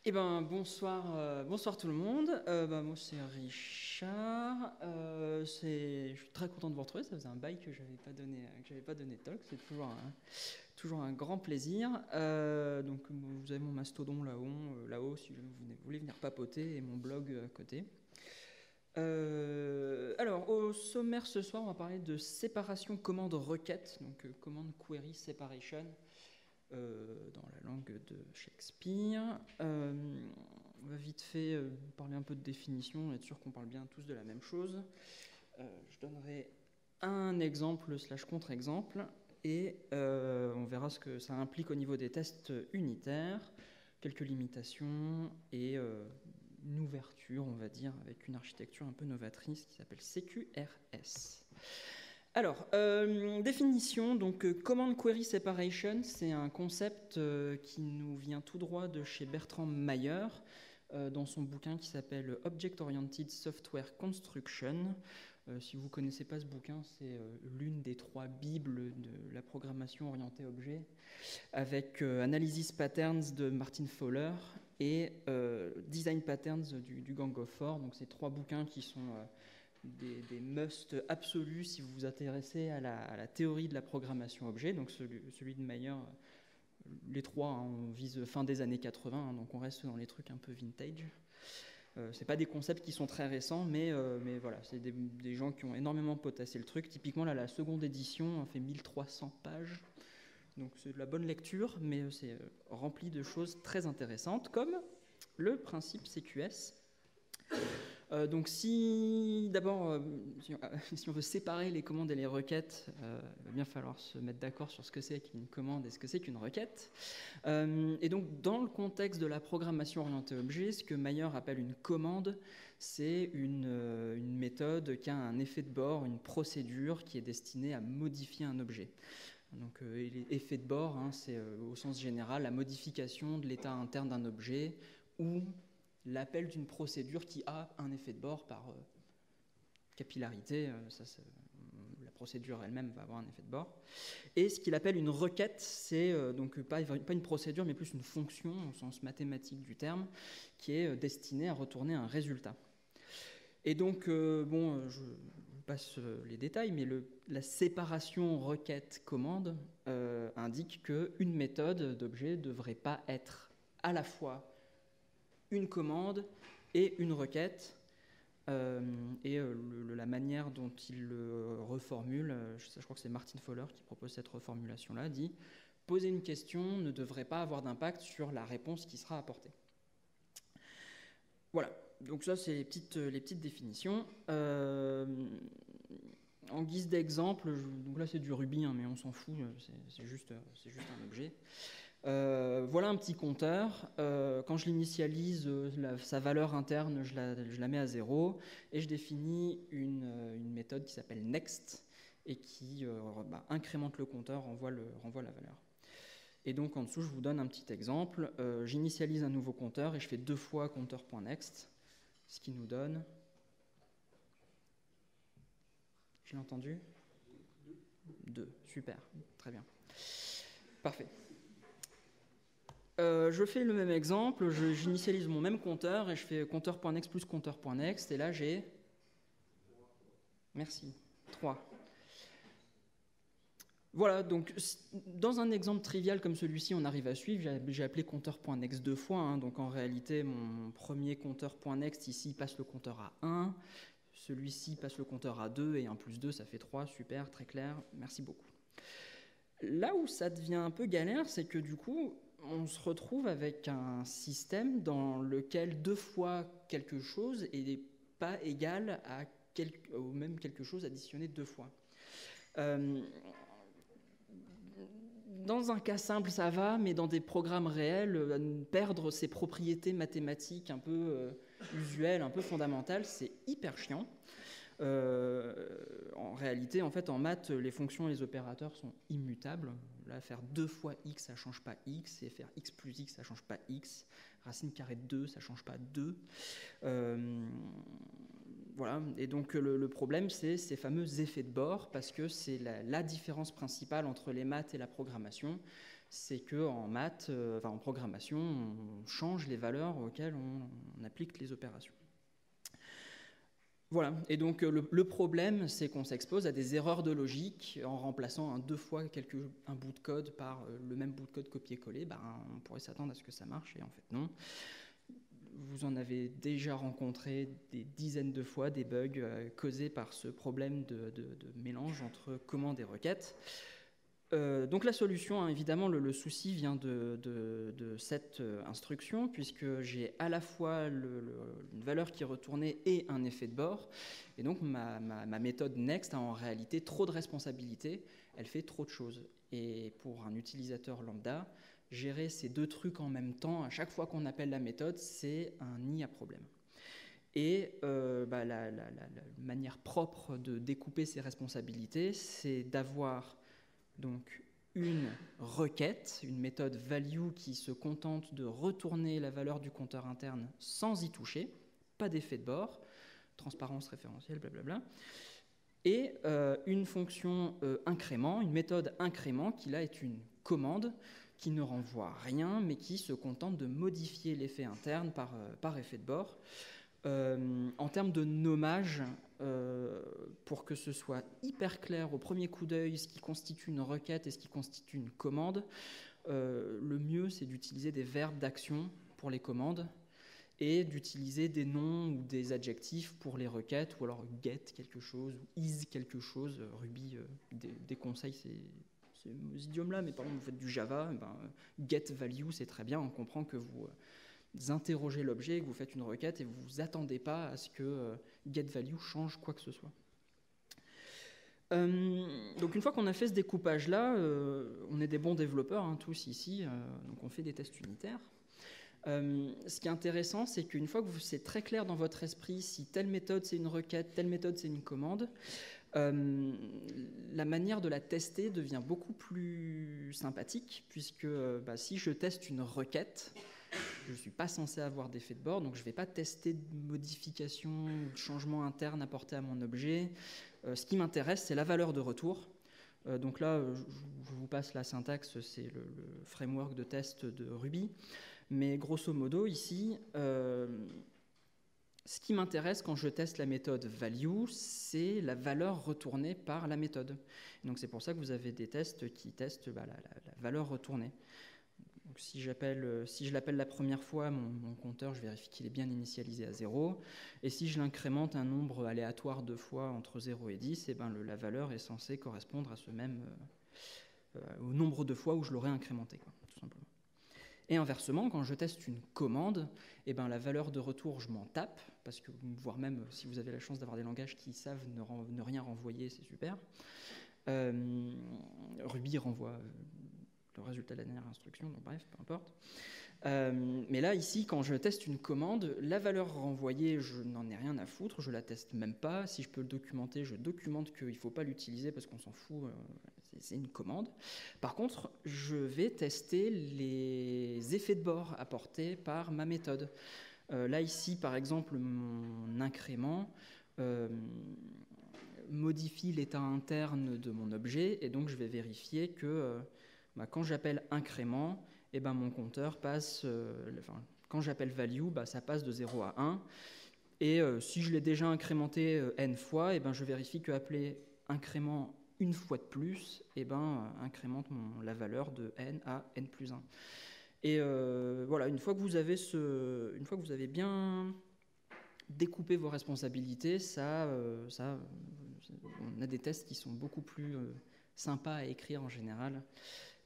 Eh ben bonsoir, bonsoir tout le monde. Moi c'est Richard. Je suis très content de vous retrouver. Ça faisait un bail que j'avais pas donné de talk. C'est toujours un grand plaisir. Donc vous avez mon mastodon là-haut si vous voulez venir papoter et mon blog à côté. Alors au sommaire ce soir on va parler de séparation commande requête, donc command query separation. Dans la langue de Shakespeare. On va vite fait parler un peu de définition, être sûr qu'on parle bien tous de la même chose. Je donnerai un exemple slash contre-exemple et on verra ce que ça implique au niveau des tests unitaires, quelques limitations et une ouverture, on va dire, avec une architecture un peu novatrice qui s'appelle CQRS. Alors, définition, donc Command Query Separation, c'est un concept qui nous vient tout droit de chez Bertrand Meyer, dans son bouquin qui s'appelle Object Oriented Software Construction. Si vous ne connaissez pas ce bouquin, c'est l'une des 3 bibles de la programmation orientée objet, avec Analysis Patterns de Martin Fowler et Design Patterns du Gang of Four. Donc, c'est 3 bouquins qui sont des must absolus si vous vous intéressez à la théorie de la programmation objet. Donc celui de Meyer, les 3, hein, on vise fin des années 80, hein, donc on reste dans les trucs un peu vintage. C'est pas des concepts qui sont très récents, mais voilà, c'est des gens qui ont énormément potassé le truc. Typiquement, là, la seconde édition fait 1300 pages. Donc c'est de la bonne lecture, mais c'est rempli de choses très intéressantes, comme le principe CQS. Donc d'abord, si on veut séparer les commandes et les requêtes, il va bien falloir se mettre d'accord sur ce que c'est qu'une commande et ce que c'est qu'une requête. Et donc dans le contexte de la programmation orientée objet, ce que Meyer appelle une commande, c'est une méthode qui a un effet de bord, une procédure qui est destinée à modifier un objet. Donc l'effet de bord, hein, c'est au sens général la modification de l'état interne d'un objet ou l'appel d'une procédure qui a un effet de bord par capillarité. La procédure elle-même va avoir un effet de bord. Et ce qu'il appelle une requête, c'est donc pas une procédure, mais plus une fonction, au sens mathématique du terme, qui est destinée à retourner un résultat. Et donc, je passe les détails, mais la séparation requête-commande indique qu'une méthode d'objet ne devrait pas être à la fois une commande et une requête. La manière dont il le reformule, je crois que c'est Martin Fowler qui propose cette reformulation-là, dit « Poser une question ne devrait pas avoir d'impact sur la réponse qui sera apportée ». Voilà, donc ça c'est les petites définitions. En guise d'exemple, donc là c'est du Ruby, hein, mais on s'en fout, c'est juste un objet. Voilà un petit compteur. Quand je l'initialise, sa valeur interne, je la mets à 0 et je définis une méthode qui s'appelle next et qui incrémente le compteur, renvoie la valeur. Et donc en dessous, je vous donne un petit exemple. J'initialise un nouveau compteur et je fais 2 fois compteur.next, ce qui nous donne... Je l'ai entendu ? 2, super, très bien. Parfait. Je fais le même exemple, j'initialise mon même compteur et je fais compteur.next plus compteur.next et là j'ai... Merci, 3. Voilà, donc dans un exemple trivial comme celui-ci, on arrive à suivre. J'ai appelé compteur.next 2 fois, hein, donc en réalité, mon premier compteur.next ici passe le compteur à 1, celui-ci passe le compteur à 2, et 1 plus 2, ça fait 3, super, très clair, merci beaucoup. Là où ça devient un peu galère, c'est que du coup, on se retrouve avec un système dans lequel 2 fois quelque chose n'est pas égal au même quelque chose additionné 2 fois. Dans un cas simple, ça va, mais dans des programmes réels, perdre ses propriétés mathématiques un peu usuelles, un peu fondamentales, c'est hyper chiant. En réalité, en fait, en maths, les fonctions et les opérateurs sont immutables. Là, faire 2 fois x, ça ne change pas x, et faire x plus x, ça ne change pas x. Racine carrée de 2, ça ne change pas 2. Voilà. Et donc, le problème, c'est ces fameux effets de bord, parce que c'est la différence principale entre les maths et la programmation. c'est qu'en maths, en programmation, on change les valeurs auxquelles on applique les opérations. Voilà, et donc le problème, c'est qu'on s'expose à des erreurs de logique en remplaçant deux fois un bout de code par le même bout de code copié-collé. On pourrait s'attendre à ce que ça marche, et en fait non. Vous en avez déjà rencontré des dizaines de fois des bugs causés par ce problème de mélange entre commandes et requêtes. Donc la solution, hein, évidemment, le souci vient de cette instruction, puisque j'ai à la fois une valeur qui est retournée et un effet de bord. Et donc ma méthode next a en réalité trop de responsabilités, elle fait trop de choses. Et pour un utilisateur lambda, gérer ces deux trucs en même temps, à chaque fois qu'on appelle la méthode, c'est un nid à problème. Et la manière propre de découper ces responsabilités, c'est d'avoir donc une requête, une méthode value qui se contente de retourner la valeur du compteur interne sans y toucher, pas d'effet de bord, transparence référentielle, blablabla, et une fonction incrément, une méthode incrément qui là est une commande qui ne renvoie rien, mais qui se contente de modifier l'effet interne par effet de bord. En termes de nommage, pour que ce soit hyper clair au premier coup d'œil ce qui constitue une requête et ce qui constitue une commande, le mieux c'est d'utiliser des verbes d'action pour les commandes et d'utiliser des noms ou des adjectifs pour les requêtes, ou alors get quelque chose, ou is quelque chose. Ruby déconseille ces idiomes-là, mais par exemple vous faites du Java, get value c'est très bien, on comprend que vous interrogez l'objet, que vous faites une requête et vous ne vous attendez pas à ce que getValue change quoi que ce soit. Donc une fois qu'on a fait ce découpage-là, on est des bons développeurs, hein, tous ici, donc on fait des tests unitaires. Ce qui est intéressant, c'est qu'une fois que c'est très clair dans votre esprit si telle méthode c'est une requête, telle méthode c'est une commande, la manière de la tester devient beaucoup plus sympathique, puisque si je teste une requête, je ne suis pas censé avoir d'effet de bord, donc je ne vais pas tester de modification ou de changement interne apporté à mon objet. Ce qui m'intéresse, c'est la valeur de retour. Donc là, je vous passe la syntaxe, c'est le framework de test de Ruby. Mais grosso modo, ici, ce qui m'intéresse quand je teste la méthode value, c'est la valeur retournée par la méthode. Donc c'est pour ça que vous avez des tests qui testent la valeur retournée. Donc si je l'appelle la première fois, mon compteur, je vérifie qu'il est bien initialisé à 0. Et si je l'incrémente un nombre aléatoire deux fois entre 0 et 10, la valeur est censée correspondre à ce même, au nombre de fois où je l'aurais incrémenté, tout simplement. Et inversement, quand je teste une commande, la valeur de retour, je m'en tape, parce que, voire même si vous avez la chance d'avoir des langages qui savent ne rien renvoyer, c'est super. Ruby renvoie le résultat de la dernière instruction, donc bref, peu importe. Mais là, ici, quand je teste une commande, la valeur renvoyée, je n'en ai rien à foutre, je la teste même pas. Si je peux le documenter, je documente qu'il ne faut pas l'utiliser parce qu'on s'en fout, c'est une commande. Par contre, je vais tester les effets de bord apportés par ma méthode. Là, ici, par exemple, mon incrément modifie l'état interne de mon objet, et donc je vais vérifier que quand j'appelle incrément, mon compteur passe, quand j'appelle value, ça passe de 0 à 1. Et si je l'ai déjà incrémenté n fois, je vérifie que appeler incrément une fois de plus, incrémente la valeur de n à n plus 1. Et voilà, une fois que vous avez bien découpé vos responsabilités, on a des tests qui sont beaucoup plus sympas à écrire en général.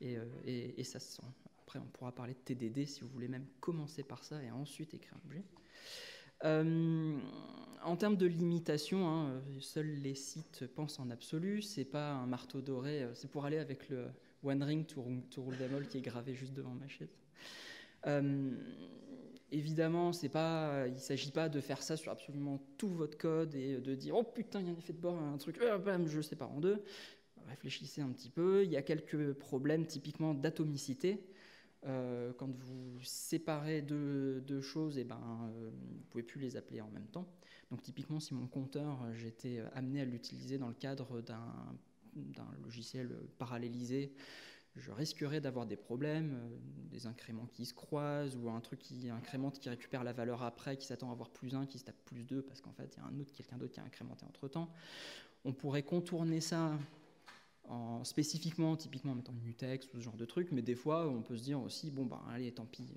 Et ça se sent. Après, on pourra parler de TDD si vous voulez même commencer par ça et ensuite écrire un objet. En termes de limitation, seuls les sites pensent en absolu. C'est pas un marteau doré, c'est pour aller avec le One Ring to Rule Them All qui est gravé juste devant ma chaise. Évidemment, il ne s'agit pas de faire ça sur absolument tout votre code et de dire « Oh putain, il y a un effet de bord, un truc, je le sépare en deux ». Réfléchissez un petit peu. Il y a quelques problèmes typiquement d'atomicité. Quand vous séparez deux choses, vous ne pouvez plus les appeler en même temps. Donc typiquement, si mon compteur, j'étais amené à l'utiliser dans le cadre d'un logiciel parallélisé, je risquerais d'avoir des problèmes, des incréments qui se croisent, ou un truc qui incrémente, qui récupère la valeur après, qui s'attend à avoir +1, qui se tape +2, parce qu'en fait, il y a quelqu'un d'autre qui a incrémenté entre-temps. On pourrait contourner ça spécifiquement, typiquement en mettant une mutex ou ce genre de truc, mais des fois, on peut se dire aussi, bon, bah, allez, tant pis,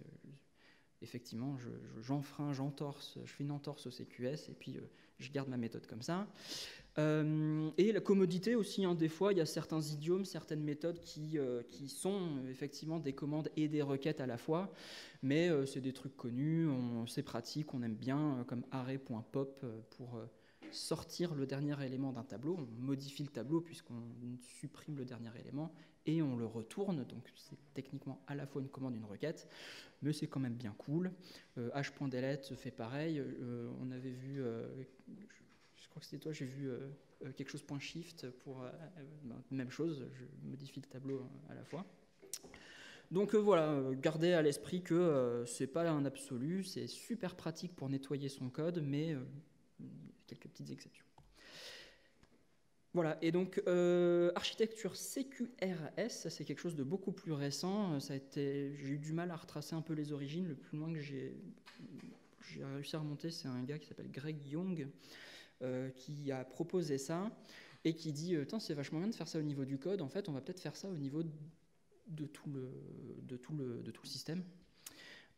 effectivement, j'enfreins, j'entorse, je fais une entorse au CQS, et puis je garde ma méthode comme ça. Et la commodité aussi, hein, des fois, il y a certains idiomes, certaines méthodes qui sont effectivement des commandes et des requêtes à la fois, mais c'est des trucs connus, c'est pratique, on aime bien, comme array.pop pour sortir le dernier élément d'un tableau. On modifie le tableau puisqu'on supprime le dernier élément et on le retourne, donc c'est techniquement à la fois une commande et une requête, mais c'est quand même bien cool. h.delete fait pareil, on avait vu... je crois que c'était toi, j'ai vu quelque chose .shift pour même chose, je modifie le tableau à la fois. Donc voilà, gardez à l'esprit que c'est pas un absolu, c'est super pratique pour nettoyer son code, mais quelques petites exceptions. Voilà, et donc architecture CQRS, ça c'est quelque chose de beaucoup plus récent. J'ai eu du mal à retracer un peu les origines. Le plus loin que j'ai réussi à remonter, c'est un gars qui s'appelle Greg Young, qui a proposé ça et qui dit c'est vachement bien de faire ça au niveau du code, en fait on va peut-être faire ça au niveau de tout le système.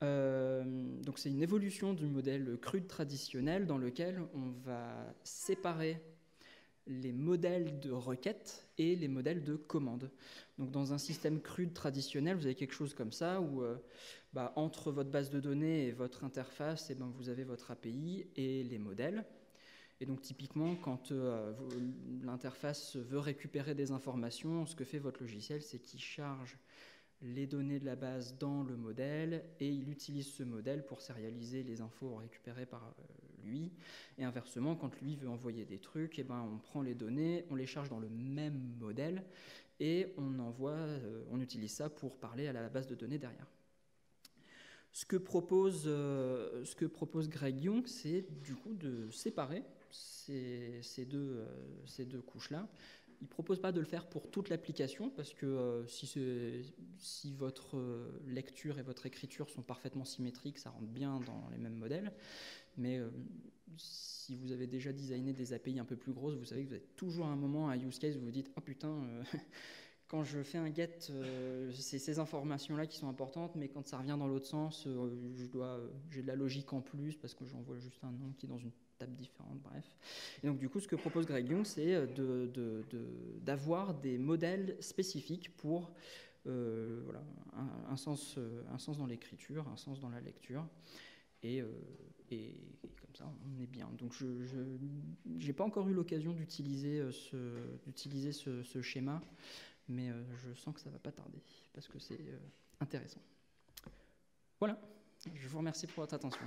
Donc c'est une évolution du modèle CRUD traditionnel dans lequel on va séparer les modèles de requêtes et les modèles de commandes. Donc dans un système CRUD traditionnel, vous avez quelque chose comme ça où entre votre base de données et votre interface, vous avez votre API et les modèles. Et donc typiquement, quand l'interface veut récupérer des informations, ce que fait votre logiciel, c'est qu'il charge les données de la base dans le modèle et il utilise ce modèle pour sérialiser les infos récupérées par lui. Et inversement, quand lui veut envoyer des trucs, on prend les données, on les charge dans le même modèle et on utilise ça pour parler à la base de données derrière. Ce que propose Greg Young, c'est du coup de séparer ces deux couches-là. Il ne propose pas de le faire pour toute l'application, parce que si votre lecture et votre écriture sont parfaitement symétriques, ça rentre bien dans les mêmes modèles. Mais si vous avez déjà designé des API un peu plus grosses, vous savez que vous avez toujours un moment, un use case, où vous vous dites « Oh putain, quand je fais un get, c'est ces informations-là qui sont importantes, mais quand ça revient dans l'autre sens, j'ai de la logique en plus, parce que j'envoie juste un nom qui est dans une table différente, bref. » Et donc du coup, ce que propose Greg Young, c'est d'avoir des modèles spécifiques pour un sens dans l'écriture, un sens dans la lecture. Et comme ça, on est bien. Donc je n'ai pas encore eu l'occasion d'utiliser ce schéma, mais je sens que ça ne va pas tarder, parce que c'est intéressant. Voilà, je vous remercie pour votre attention.